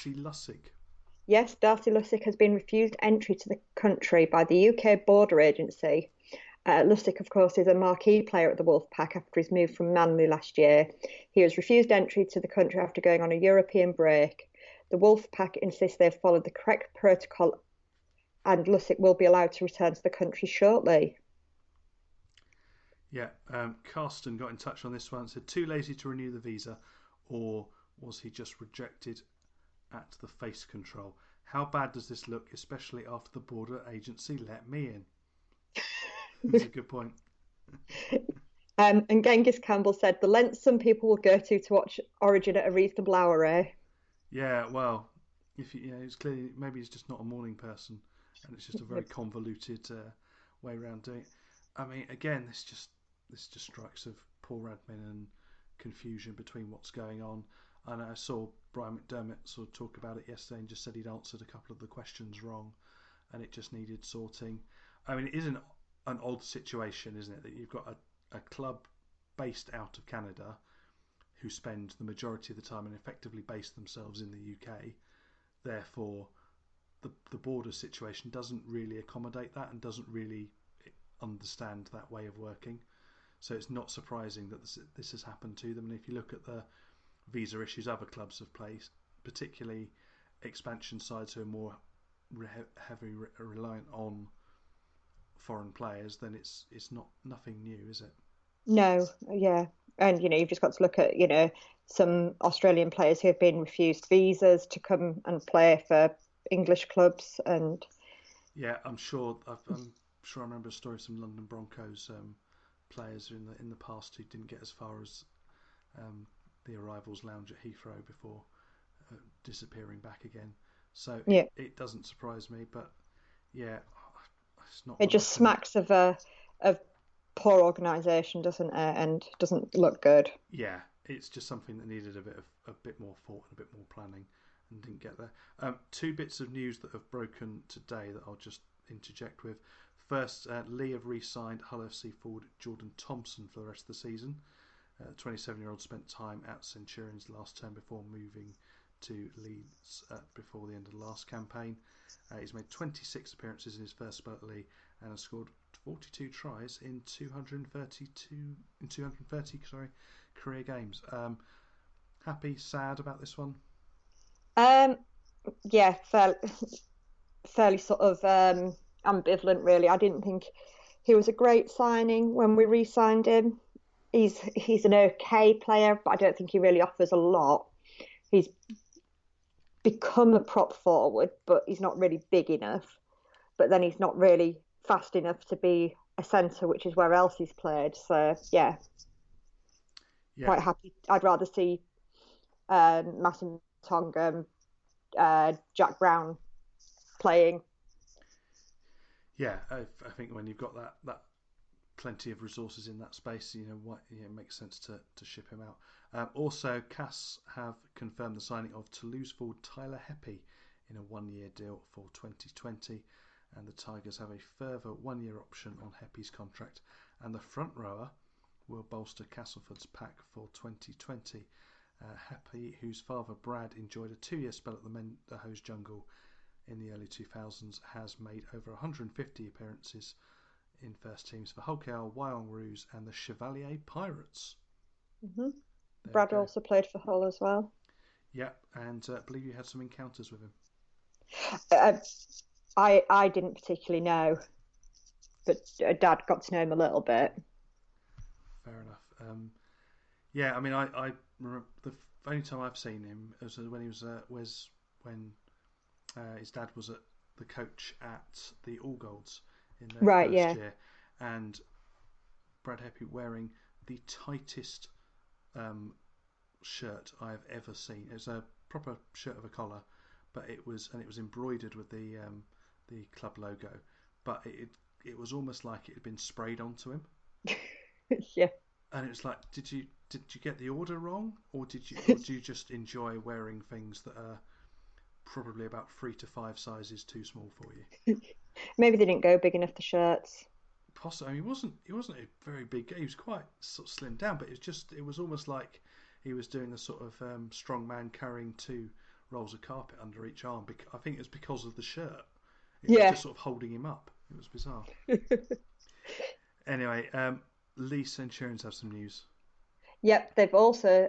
Darcy Lussick. Yes, Darcy Lussick has been refused entry to the country by the UK Border Agency. Lussick, of course, is a marquee player at the Wolfpack after his move from Manly last year. He was refused entry to the country after going on a European break. The Wolfpack insists they've followed the correct protocol and Lussick will be allowed to return to the country shortly. Yeah, Carsten got in touch on this one. Said too lazy to renew the visa, or was he just rejected at the face control? How bad does this look, especially after the border agency let me in? That's a good point. And Genghis Campbell said the lengths some people will go to watch Origin at a reasonable hour, eh? Yeah, well, if it's clearly maybe he's just not a morning person, and it's just a very convoluted way around doing it. I mean, again, this just strikes of poor admin and confusion between what's going on. And I saw Brian McDermott sort of talk about it yesterday and just said he'd answered a couple of the questions wrong, and it just needed sorting. I mean, it is an odd situation, isn't it, that you've got a club based out of Canada who spend the majority of the time and effectively base themselves in the UK. Therefore, the border situation doesn't really accommodate that and doesn't really understand that way of working. So it's not surprising that this has happened to them. And if you look at the visa issues other clubs have placed, particularly expansion sides who are more heavily reliant on foreign players, then it's not nothing new, is it? No, yeah. And, you've just got to look at, some Australian players who have been refused visas to come and play for English clubs. And Yeah, I'm sure I remember a story of some London Broncos players in the past who didn't get as far as um, the arrivals lounge at Heathrow before disappearing back again. So it, yeah, it doesn't surprise me, but yeah, it's not it one I just can. smacks of poor organisation, doesn't it? And doesn't look good. Yeah, it's just something that needed a bit more thought and a bit more planning, and didn't get there. Two bits of news that have broken today that I'll just interject with. First, Lee have re-signed Hull FC forward Jordan Thompson for the rest of the season. The 27-year-old spent time at Centurions last term before moving to Leeds before the end of the last campaign. He's made 26 appearances in his first spell at League and has scored 42 tries in 230 career games. Happy, sad about this one? Um, yeah, fairly sort of ambivalent, really. I didn't think he was a great signing when we re-signed him. He's an okay player, but I don't think he really offers a lot. He's become a prop forward, but he's not really big enough. But then he's not really fast enough to be a centre, which is where else he's played. So yeah, Yeah, quite happy. I'd rather see Martin Tonga, Jack Brown playing. yeah. I think when you've got that plenty of resources in that space, it makes sense to ship him out. Also, Cass have confirmed the signing of Toulouse forward Tyler Heppey in a one-year deal for 2020, and the Tigers have a further one-year option on Heppey's contract, and the front rower will bolster Castleford's pack for 2020. Heppey, whose father Brad enjoyed a two-year spell at the Hose Jungle in the early 2000s, has made over 150 appearances in first teams for Hull KR, Wyong Roos and the Chevalier Pirates. Mm-hmm. There we Brad go. also played for Hull as well. Yeah, and I believe you had some encounters with him. Uh, I didn't particularly know, but Dad got to know him a little bit. Fair enough. Yeah, I mean, I remember the only time I've seen him was when he was when his dad was the coach at the All Golds in their Right, first yeah. year, and Brad Heppey wearing the tightest um, shirt I have ever seen. It was a proper shirt of a collar, but it was embroidered with the club logo, but it was almost like it had been sprayed onto him, Yeah. and it was like, did you get the order wrong, or do you just enjoy wearing things that are probably about 3 to 5 sizes too small for you? Maybe they didn't go big enough the shirts. Possibly, I mean, he wasn't a very big guy. He was quite sort of slimmed down, but it was almost like he was doing the sort of strong man carrying two rolls of carpet under each arm. I think it's because of the shirt. It was Yeah. just sort of holding him up. It was bizarre. Anyway, Lee Centurions have some news. Yep, they've also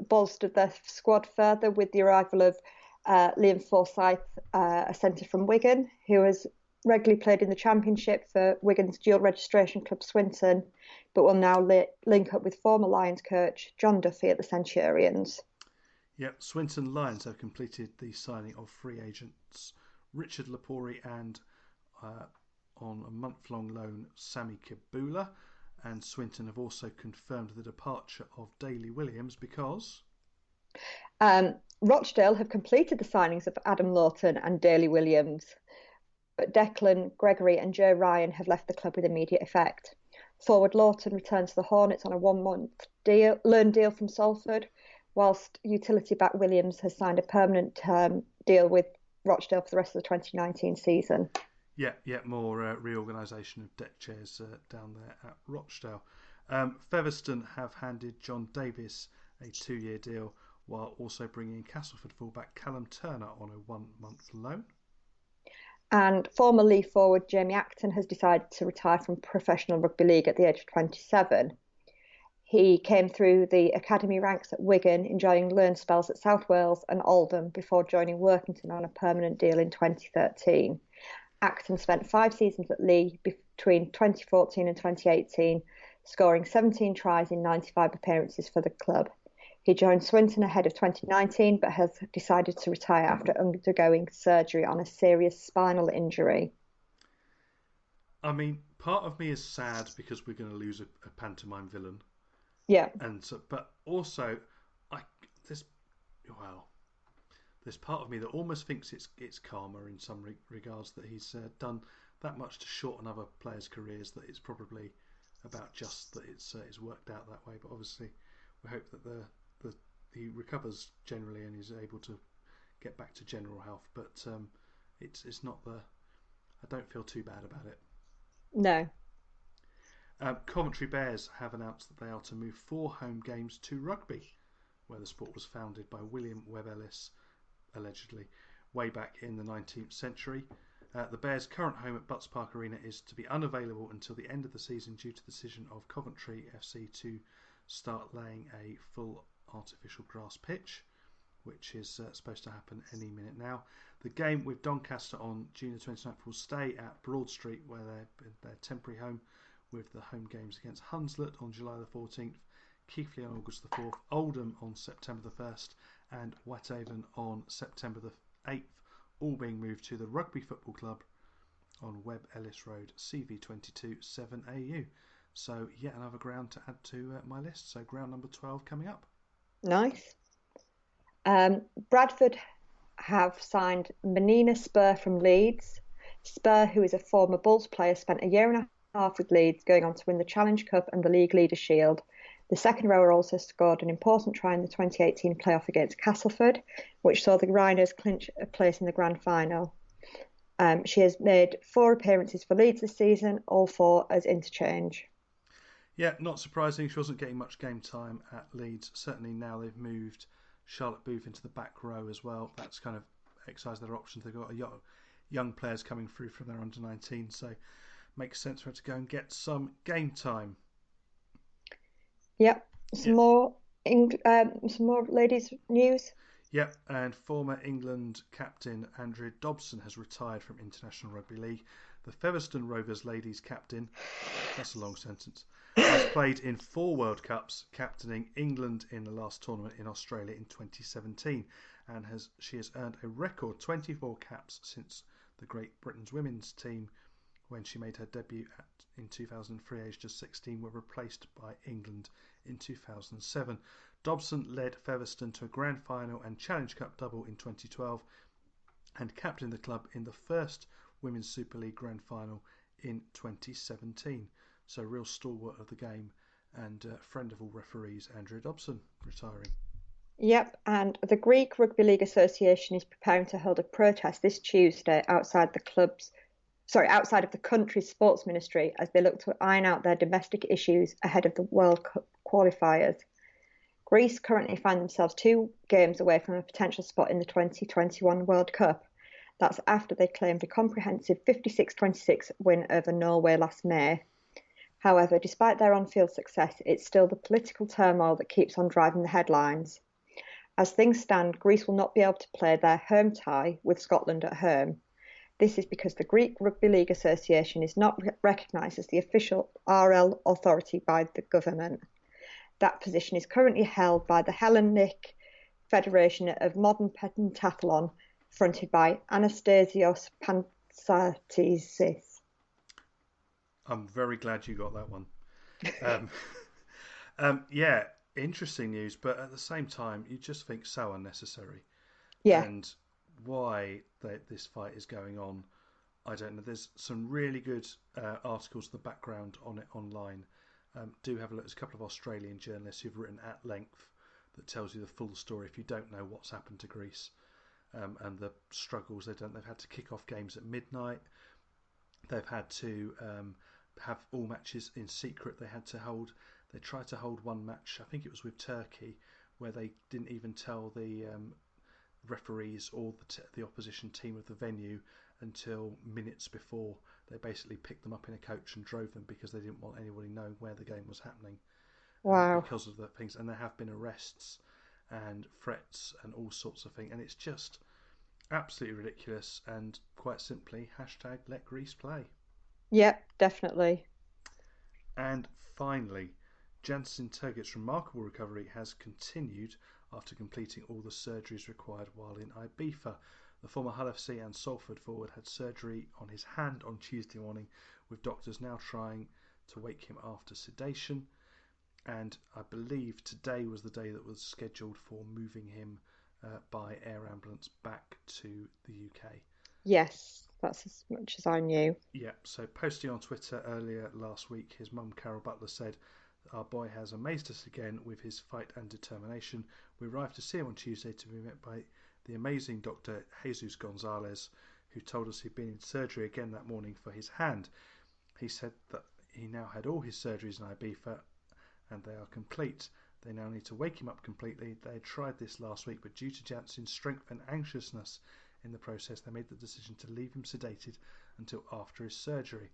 bolstered their squad further with the arrival of Liam Forsyth, a centre from Wigan, who has regularly played in the Championship for Wigan's dual registration club Swinton, but will now link up with former Lions coach John Duffy at the Centurions. Yep, Swinton Lions have completed the signing of free agents Richard Lapori and on a month-long loan Sammy Kibula, and Swinton have also confirmed the departure of Daly Williams because Rochdale have completed the signings of Adam Lawton and Daly Williams, but Declan, Gregory and Joe Ryan have left the club with immediate effect. Forward Lawton returns to the Hornets on a 1-month loan deal from Salford, whilst utility-back Williams has signed a permanent deal with Rochdale for the rest of the 2019 season. Yeah, more reorganisation of deck chairs down there at Rochdale. Featherstone have handed John Davis a 2-year deal, while also bringing in Castleford fullback Callum Turner on a 1-month loan. And former Leigh forward Jamie Acton has decided to retire from professional rugby league at the age of 27. He came through the academy ranks at Wigan, enjoying loan spells at South Wales and Oldham before joining Workington on a permanent deal in 2013. Acton spent 5 seasons at Leigh between 2014 and 2018, scoring 17 tries in 95 appearances for the club. He joined Swinton ahead of 2019, but has decided to retire after undergoing surgery on a serious spinal injury. I mean, part of me is sad because we're going to lose a pantomime villain. Yeah. And so, but also, there's part of me that almost thinks it's karma in some regards that he's done that much to shorten other players' careers that it's probably about just that it's worked out that way. But obviously, we hope that he recovers generally and is able to get back to general health. But it's not the. I don't feel too bad about it. No. Coventry Bears have announced that they are to move 4 home games to rugby, where the sport was founded by William Webb Ellis, allegedly, way back in the 19th century. The Bears' current home at Butts Park Arena is to be unavailable until the end of the season due to the decision of Coventry FC to start laying a full artificial grass pitch, which is supposed to happen any minute now. The game with Doncaster on June the 29th will stay at Broad Street, where they're their temporary home, with the home games against Hunslet on July the 14th, Keighley on August the 4th, Oldham on September the 1st, and Whitehaven on September the 8th, all being moved to the Rugby Football Club on Webb Ellis Road, CV22 7AU. So yet another ground to add to my list. So ground number 12 coming up. Nice. Bradford have signed Menina Spur from Leeds. Spur, who is a former Bulls player, spent a year and a half with Leeds, going on to win the Challenge Cup and the League Leader Shield. The second rower also scored an important try in the 2018 playoff against Castleford, which saw the Rhinos clinch a place in the grand final. She has made 4 appearances for Leeds this season, all 4 as interchange. Yeah, not surprising. She wasn't getting much game time at Leeds. Certainly now they've moved Charlotte Booth into the back row as well. That's kind of excised their options. They've got young players coming through from their under-19, so makes sense for her to go and get some game time. Yep. Some more ladies' news. Yep, and former England captain Andrea Dobson has retired from International Rugby League. The Featherstone Rovers ladies captain, that's a long sentence, has played in 4 World Cups, captaining England in the last tournament in Australia in 2017, and she has earned a record 24 caps since the Great Britain's women's team, when she made her debut in 2003, aged just 16, were replaced by England in 2007. Dobson led Featherstone to a grand final and Challenge Cup double in 2012 and captained the club in the first Women's Super League grand final in 2017. So real stalwart of the game and friend of all referees, Andrea Dobson, retiring. Yep, and the Greek Rugby League Association is preparing to hold a protest this Tuesday outside of the country's sports ministry as they look to iron out their domestic issues ahead of the World Cup qualifiers. Greece currently find themselves 2 games away from a potential spot in the 2021 World Cup. That's after they claimed a comprehensive 56-26 win over Norway last May. However, despite their on-field success, it's still the political turmoil that keeps on driving the headlines. As things stand, Greece will not be able to play their home tie with Scotland at home. This is because the Greek Rugby League Association is not recognised as the official RL authority by the government. That position is currently held by the Hellenic Federation of Modern Pentathlon, fronted by Anastasios Pantsatsis. I'm very glad you got that one. Yeah, interesting news, but at the same time, you just think so unnecessary. Yeah. And why this fight is going on, I don't know. There's some really good articles in the background on it online. Do have a look. There's a couple of Australian journalists who've written at length that tells you the full story if you don't know what's happened to Greece and the struggles they've done. They've had to kick off games at midnight. They've had to have all matches in secret. They tried to hold one match, I think it was with Turkey, where they didn't even tell the referees or the opposition team of the venue until minutes before. They basically picked them up in a coach and drove them because they didn't want anybody knowing where the game was happening. Wow. Because of the things. And there have been arrests and threats and all sorts of things. And it's just absolutely ridiculous. And quite simply, hashtag let Greece play. Yep, definitely. And finally, Janssen Turgot's remarkable recovery has continued after completing all the surgeries required while in Ibiza. The former Hull FC and Salford forward had surgery on his hand on Tuesday morning, with doctors now trying to wake him after sedation. And I believe today was the day that was scheduled for moving him by air ambulance back to the UK. Yes, that's as much as I knew. Yeah, so posting on Twitter earlier last week, his mum Carol Butler said, "Our boy has amazed us again with his fight and determination. We arrived to see him on Tuesday to be met by the amazing Dr. Jesus Gonzalez, who told us he'd been in surgery again that morning for his hand. He said that he now had all his surgeries in Ibiza and they are complete. They now need to wake him up completely. They had tried this last week, but due to Janssen's strength and anxiousness in the process, they made the decision to leave him sedated until after his surgery.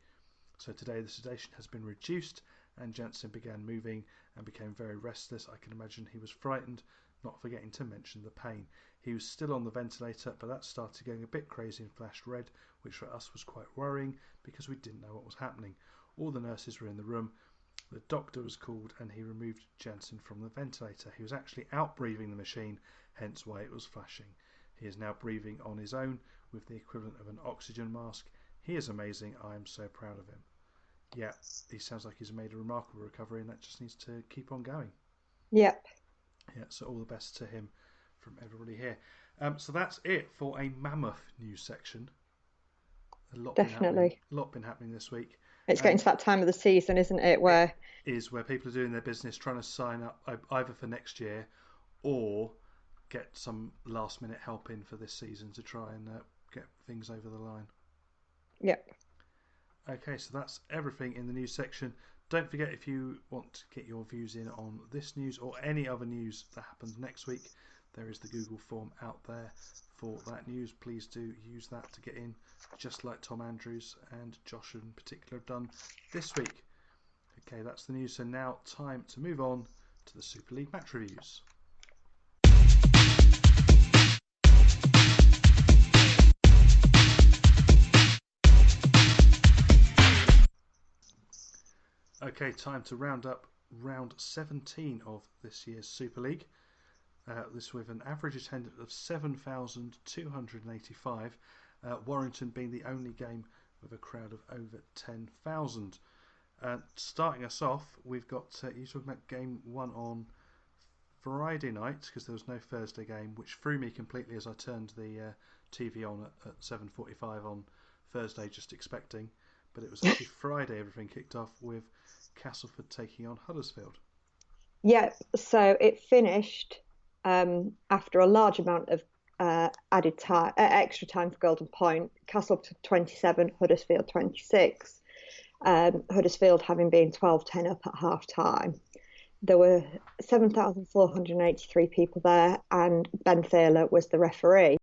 So today the sedation has been reduced and Janssen began moving and became very restless. I can imagine he was frightened, not forgetting to mention the pain. He was still on the ventilator, but that started going a bit crazy and flashed red, which for us was quite worrying because we didn't know what was happening. All the nurses were in the room. The doctor was called and he removed Janssen from the ventilator. He was actually out breathing the machine, hence why it was flashing. He is now breathing on his own with the equivalent of an oxygen mask. He is amazing. I am so proud of him." Yeah, he sounds like he's made a remarkable recovery and that just needs to keep on going. Yep. Yeah, so all the best to him from everybody here. So that's it for a mammoth news section. Definitely. A lot been happening this week. It's getting to that time of the season, isn't it? Where people are doing their business, trying to sign up either for next year or get some last minute help in for this season to try and get things over the line. Yep. Okay, so that's everything in the news section. Don't forget, if you want to get your views in on this news or any other news that happens next week, there is the Google form out there for that news. Please do use that to get in, just like Tom Andrews and Josh in particular have done this week. Okay, that's the news. So now time to move on to the Super League match reviews. Okay, time to round up round 17 of this year's Super League. This with an average attendance of 7,285. Warrington being the only game with a crowd of over 10,000. Starting us off, we've got you talking about game one on Friday night because there was no Thursday game, which threw me completely as I turned the TV on at 7:45 on Thursday, just expecting. But it was actually Friday everything kicked off with Castleford taking on Huddersfield. Yeah, so it finished after a large amount of added time, extra time for Golden Point. Castleford 27, Huddersfield 26. Huddersfield having been 12-10 up at half time. there were 7,483 people there, and Ben Thaler was the referee.